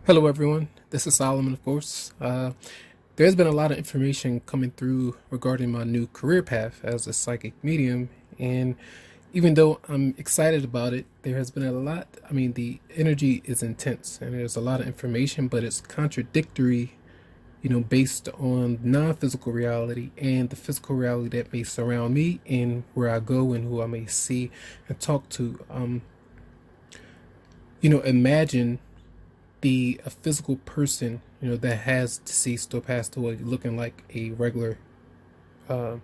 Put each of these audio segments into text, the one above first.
Hello, everyone. This is Solomon, of course. There's been a lot of information coming through regarding my new career path as a psychic medium. And even though I'm excited about it, there has been a lot. I mean, the energy is intense and there's a lot of information, but it's contradictory, based on non physical reality and the physical reality that may surround me and where I go and who I may see and talk to. Imagine a physical person, that has deceased or passed away, looking like a regular, uh,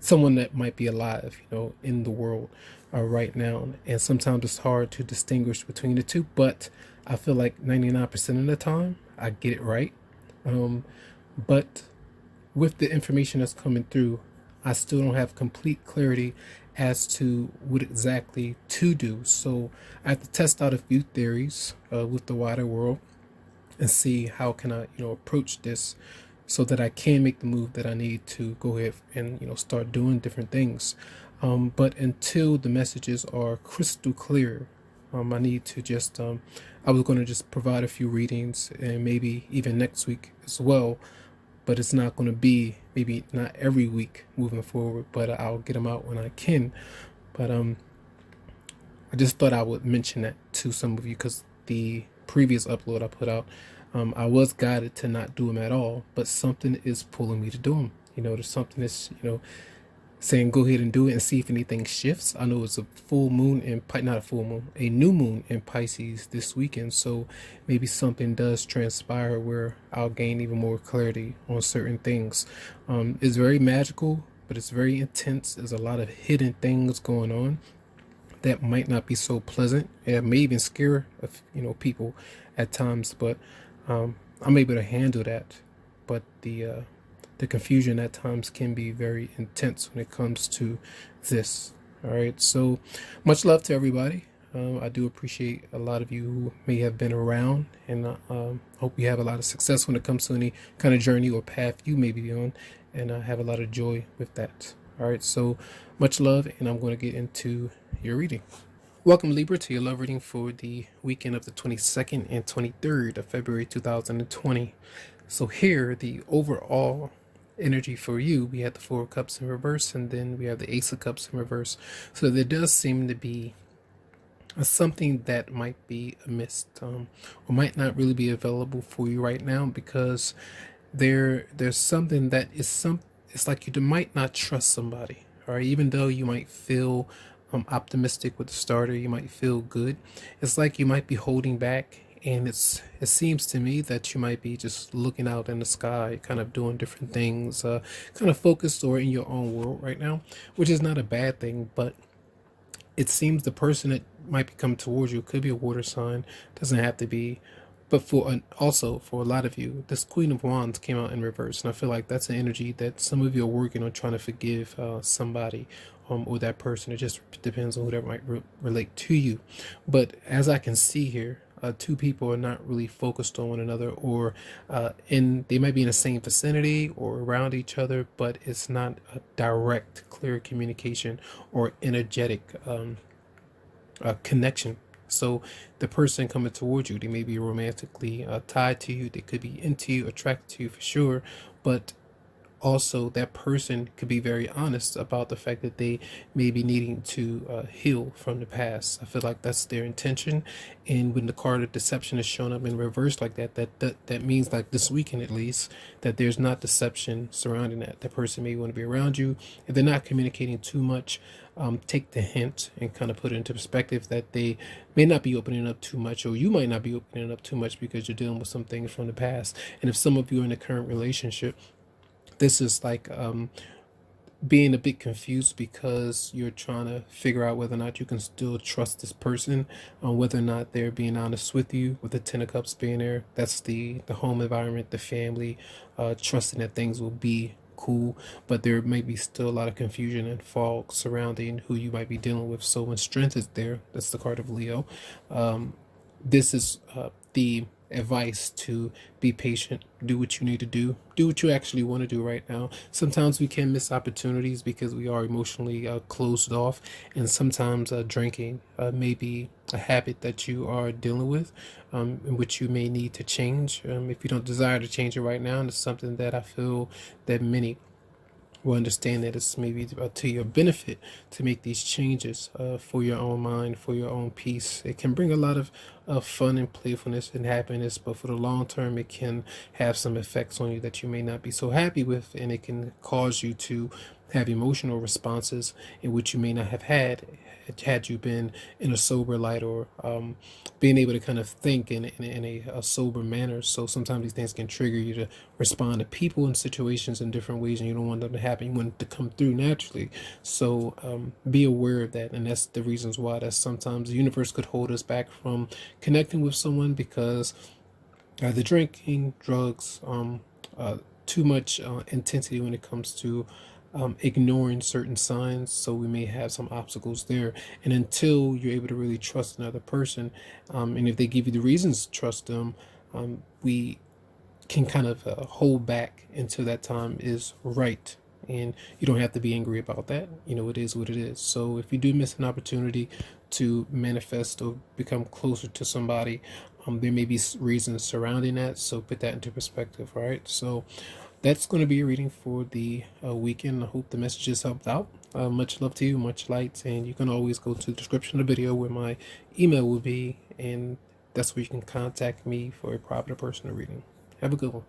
someone that might be alive, in the world right now. And sometimes it's hard to distinguish between the two, but I feel like 99% of the time I get it right. But with the information that's coming through, I still don't have complete clarity as to what exactly to do. So I have to test out a few theories with the wider world and see how can I, approach this so that I can make the move that I need to go ahead and, start doing different things. But until the messages are crystal clear, I need to just, I was going to just provide a few readings and maybe even next week as well, but it's not going to be, maybe not every week moving forward, but I'll get them out when I can. But I just thought I would mention that to some of you because the previous upload I put out, I was guided to not do them at all, but something is pulling me to do them. There's something that's, saying go ahead and do it and see if anything shifts. I know it's a full moon in not a full moon, a new moon in Pisces this weekend, so maybe something does transpire where I'll gain even more clarity on certain things. It's very magical, but it's very intense. There's a lot of hidden things going on that might not be so pleasant. It may even scare people at times, but I'm able to handle that. But the confusion at times can be very intense when it comes to this. All right, so much love to everybody. I do appreciate a lot of you who may have been around, and hope you have a lot of success when it comes to any kind of journey or path you may be on, and I have a lot of joy with that. All right, so much love, and I'm going to get into your reading. Welcome, Libra, to your love reading for the weekend of the 22nd and 23rd of February 2020. So here, the overall energy for you, we have the Four of Cups in reverse, and then we have the Ace of Cups in reverse. So there does seem to be something that might be amiss, or might not really be available for you right now, because there's something that is it's like you might not trust somebody. All right, even though you might feel optimistic with the starter, you might feel good, it's like you might be holding back. And it seems to me that you might be just looking out in the sky, kind of doing different things, kind of focused or in your own world right now, which is not a bad thing. But it seems the person that might be coming towards you could be a water sign, doesn't have to be. But also for a lot of you, this Queen of Wands came out in reverse, and I feel like that's an energy that some of you are working on, trying to forgive somebody, or that person. It just depends on whoever might relate to you. But as I can see here, two people are not really focused on one another, or they might be in the same vicinity or around each other, but it's not a direct, clear communication or energetic connection. So the person coming towards you, they may be romantically tied to you, they could be into you, attracted to you for sure, but also that person could be very honest about the fact that they may be needing to heal from the past. I feel like that's their intention. And when the card of deception is shown up in reverse like that means, like this weekend at least, that there's not deception surrounding that. That person may want to be around you. If they're not communicating too much, take the hint and kind of put it into perspective that they may not be opening up too much, or you might not be opening up too much because you're dealing with some things from the past. And if some of you are in a current relationship, this is like being a bit confused because you're trying to figure out whether or not you can still trust this person, whether or not they're being honest with you, with the Ten of Cups being there. That's the home environment, the family, trusting that things will be cool, but there may be still a lot of confusion and fog surrounding who you might be dealing with. So when strength is there, that's the card of Leo. This is the advice to be patient, do what you need to do what you actually want to do right now. Sometimes we can miss opportunities because we are emotionally closed off, and sometimes drinking may be a habit that you are dealing with, in which you may need to change. If you don't desire to change it right now, and it's something that I feel that many will understand that it's maybe to your benefit to make these changes for your own mind, for your own peace. It can bring a lot of fun and playfulness and happiness, but for the long term, it can have some effects on you that you may not be so happy with, and it can cause you to have emotional responses in which you may not have had you been in a sober light, or being able to kind of think in a sober manner. So sometimes these things can trigger you to respond to people and situations in different ways, and you don't want them to happen. You want it to come through naturally. So be aware of that, and that's the reasons why that sometimes the universe could hold us back from connecting with someone, because the drinking, drugs, too much intensity when it comes to ignoring certain signs. So we may have some obstacles there. And until you're able to really trust another person, and if they give you the reasons to trust them, we can kind of hold back until that time is right. And you don't have to be angry about that. It is what it is. So if you do miss an opportunity to manifest or become closer to somebody, there may be reasons surrounding that. So put that into perspective. All right. So that's going to be a reading for the weekend. I hope the messages helped out. Much love to you, much light, and you can always go to the description of the video where my email will be, and that's where you can contact me for a private personal reading. Have a good one.